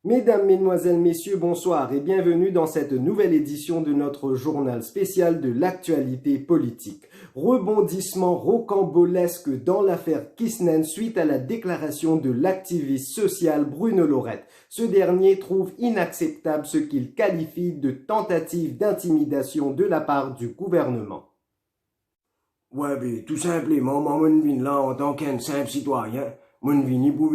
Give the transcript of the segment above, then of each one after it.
Mesdames, Mesdemoiselles, Messieurs, bonsoir et bienvenue dans cette nouvelle édition de notre journal spécial de l'actualité politique. Rebondissement rocambolesque dans l'affaire Kisnen suite à la déclaration de l'activiste social Bruno Lorette. Ce dernier trouve inacceptable ce qu'il qualifie de tentative d'intimidation de la part du gouvernement. Ouais, mais tout simplement, moi, je viens là en tant qu'un simple citoyen. Je viens pour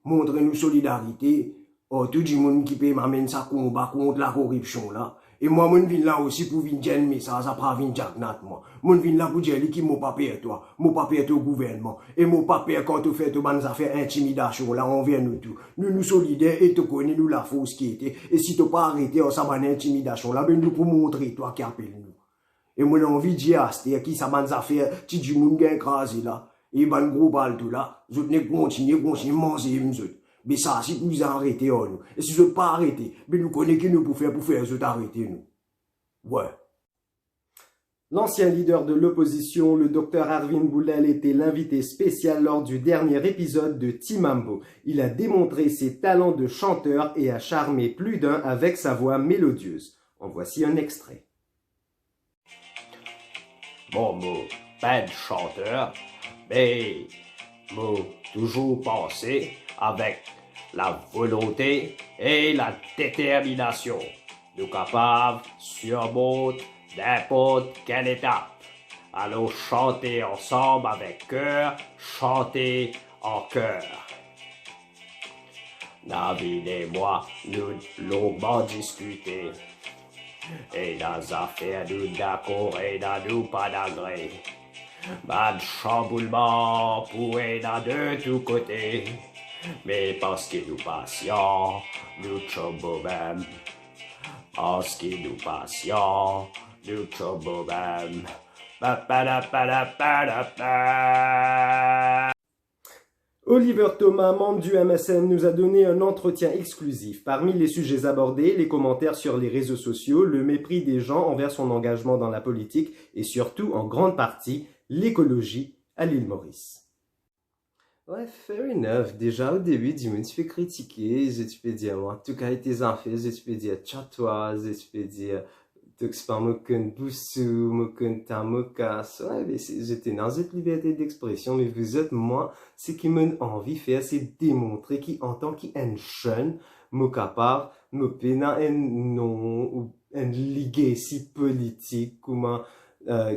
montrer nos solidarité. Oh, tout le monde qui peut m'amener sa combat contre la corruption là. Et moi, je viens là aussi pour venir dire un message après venir Jack moi. Je viens là pour dire qui m'a pas payé toi. M'a pas payé au gouvernement. Et m'a pas payé quand tu fais tout bonnes affaires intimidation là, on vient nous tout. Nous solidaires et tu connais nous la force qui était. Et si tu pas arrêté en sa intimidation là, ben nous pour montrer toi qui appelle nous. Et moi, j'ai envie de dire, c'est qui ça m'a affaire, si du monde qui écrasé là, et ben, gros bal tout là, je venais continuer, manger, mais ça, si vous arrêtez, nous. Et si vous pas arrêté, mais nous connaissons qui nous pour faire, vous arrêter, nous. Ouais. L'ancien leader de l'opposition, le Dr Arvin Boulel, était l'invité spécial lors du dernier épisode de Timambo. Il a démontré ses talents de chanteur et a charmé plus d'un avec sa voix mélodieuse. En voici un extrait. Bon, moi, pas de chanteur, mais moi, toujours pensé avec la volonté et la détermination. Nous capables surmonter n'importe quelle étape. Allons chanter ensemble avec cœur, chanter en cœur. David et moi, nous longuement discuté. Et dans les affaires, nous d'accord et dans nous pas d'agré. Pas de chamboulement pourrait dans de tous côtés. Mais parce que nous patients, nous chambons même. Parce que nous patients, nous chambons même. Oliver Thomas, membre du MSN, nous a donné un entretien exclusif. Parmi les sujets abordés, les commentaires sur les réseaux sociaux, le mépris des gens envers son engagement dans la politique et surtout, en grande partie, l'écologie à l'île Maurice. Ouais, fair enough. Déjà, au début, dis-moi, tu peux critiquer, tu peux dire, moi, en tout cas, tes enfants, tu peux dire, tchatoise, tu peux dire, pas moken boussou, moken tamokas. Ouais, mais j'étais dans cette liberté d'expression, mais vous êtes, moi, ce qui m'a envie de faire, c'est démontrer qu'en tant qu'un jeune, moi capable, me pénant un nom, ou un legacy politique, comment,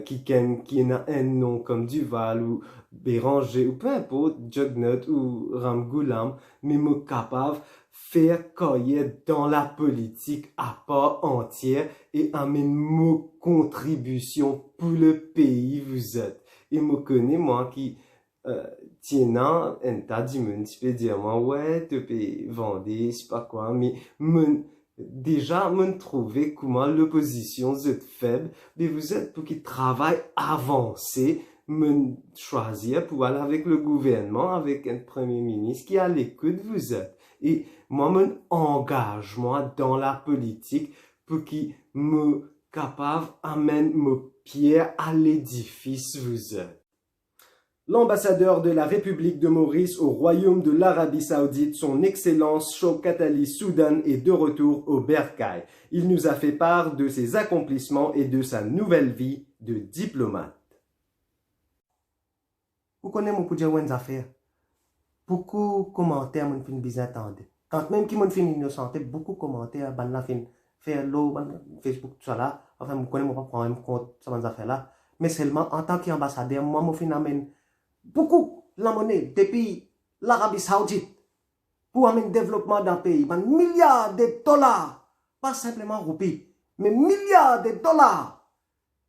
qui a un nom comme Duval, ou Béranger, ou peu importe, Jugnut, ou Ramgoulam, mais moi capable, faire carrière dans la politique à part entière et amène mon contribution pour le pays vous êtes. Et me connais, moi, qui, tiens, un tas de monde, tu peux dire, moi, ouais, tu peux vendre, c'est pas quoi, mais, déjà, me trouver comment l'opposition, vous êtes faible, mais vous êtes pour qu'il travaille avancé, me choisir pour aller avec le gouvernement, avec un premier ministre qui a l'écoute, vous êtes. Et moi, mon engagement dans la politique pour qu'il me capable amène mes pieds à l'édifice vous êtes. L'ambassadeur de la République de Maurice au Royaume de l'Arabie Saoudite, son Excellence Shaukat Ali Soudan, est de retour au Bercail. Il nous a fait part de ses accomplissements et de sa nouvelle vie de diplomate. Vous connaissez mon dire une affaire. Beaucoup de commentaires m'ont fait bizarre attendre. Quand même qui m'ont fait innocenté, beaucoup de commentaires ban la fin faire l'eau Facebook tout ça là. Enfin, vous connaissez pas prendre compte ça ban affaire là. Mais seulement en tant qu'ambassadeur, moi me fin amène beaucoup la monnaie depuis l'Arabie Saoudite pour amener le développement d'un pays. Ben, milliards de dollars, pas simplement roupies, mais milliards de dollars.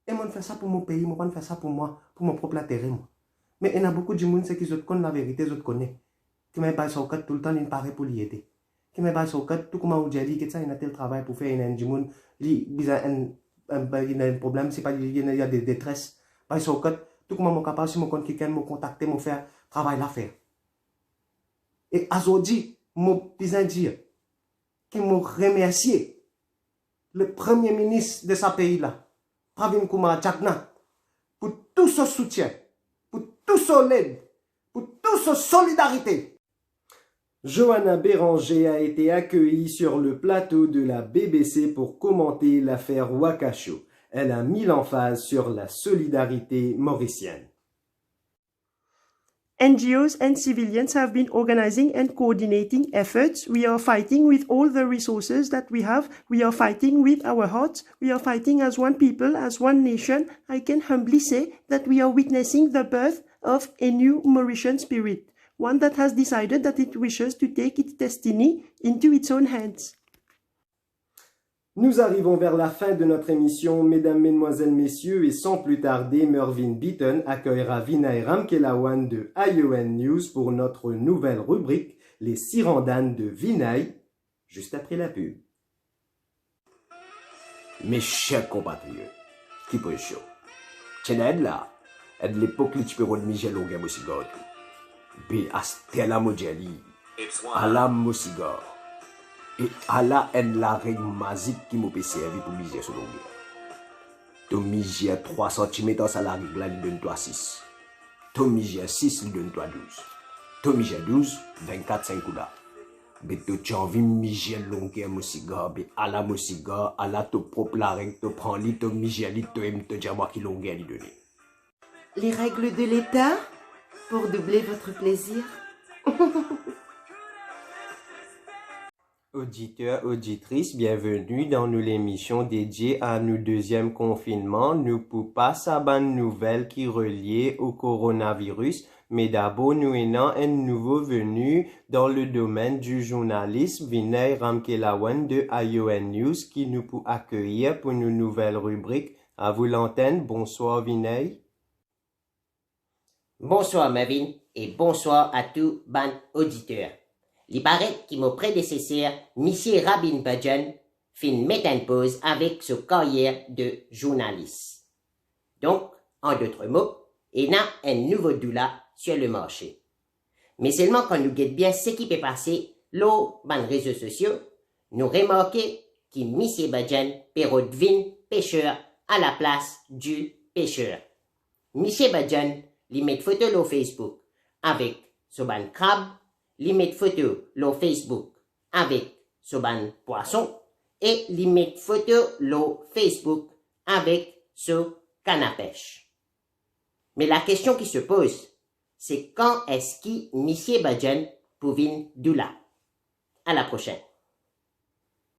Et moi, je fais ça pour mon pays, moi, je fais ça pour moi, pour mon propre intérêt. Moi. Mais il y a beaucoup de gens qui connaissent la vérité, qui connaissent. Qui m'a pas sorti tout le temps, il paraît pour l'y aider. Qui m'a pas sorti tout comme on dit, que ça, il a tel travail pour faire un gens, il a un problème, c'est pas, il y a des détresses. Pas sorti tout comme on capable, si mon compte quelqu'un me contacter, me faire travail à faire. Et aujourd'hui, mon besoin dire, qui me remercie le premier ministre de ce pays-là, Pravin Kumar Jagnnath, pour tout ce soutien, pour tout son aide, pour toute sa solidarité. Johanna Béranger a été accueillie sur le plateau de la BBC pour commenter l'affaire Wakasho. Elle a mis l'emphase sur la solidarité mauricienne. NGOs and civilians have been organizing and coordinating efforts. We are fighting with all the resources that we have. We are fighting with our hearts. We are fighting as one people, as one nation. I can humbly say that we are witnessing the birth of a new Mauritian spirit, one that has decided that it wishes to take its destiny into its own hands. Nous arrivons vers la fin de notre émission, mesdames, mesdemoiselles, messieurs, et sans plus tarder, Mervyn Beaton accueillera Vinay Ramkelawan de ION News pour notre nouvelle rubrique, les Sirandanes de Vinay, juste après la pub. Mes chers compatriotes, qui peut chaud. Tiens, là, de l'époque, les types de Michel Longuet Mossigar. Be a Stella Mojali, à la Mossigar. Et à la en la règle magique qui m'a servi pour miser sur longueur. Tu mises 3 cm à la règle, il donne toi 6. Tu mises 6, il donne toi 12. Tu mises 12, 24, 5 coups là. Mais tu as envie de miser longueur, mon cigare, mais à la mon cigare, à la tu propre la règle, tu prends lit, tu mises lit, tu aimes te dire moi qui longueur lui donner. Les règles de l'État pour doubler votre plaisir. Auditeurs, auditrices, bienvenue dans l'émission dédiée à nous deuxième confinement. Nous pour pas sa bonne nouvelle qui reliée au coronavirus, mais d'abord nous ayons un nouveau venu dans le domaine du journalisme, Vinay Ramkelawan de ION News, qui nous peut accueillir pour une nouvelle rubrique. À vous l'antenne. Bonsoir Vinay. Bonsoir Mervyn et bonsoir à tous ban auditeurs. Il paraît que mon prédécesseur, M. Rabin Bajjan, fin mettre en pause avec sa carrière de journaliste. Donc, en d'autres mots, il y a un nouveau doula sur le marché. Mais seulement quand nous guettons bien ce qui peut passer, dans les réseaux sociaux, nous remarquons que M. Bajjan peut redevenir pêcheur à la place du pêcheur. M. Bajjan, il met photo sur Facebook avec son ban crabe, li met photo sur Facebook avec son ban poisson et li met photo sur Facebook avec son canne à pêche. Mais la question qui se pose, c'est quand est-ce que M. Bajjan pouvait doula? À la prochaine.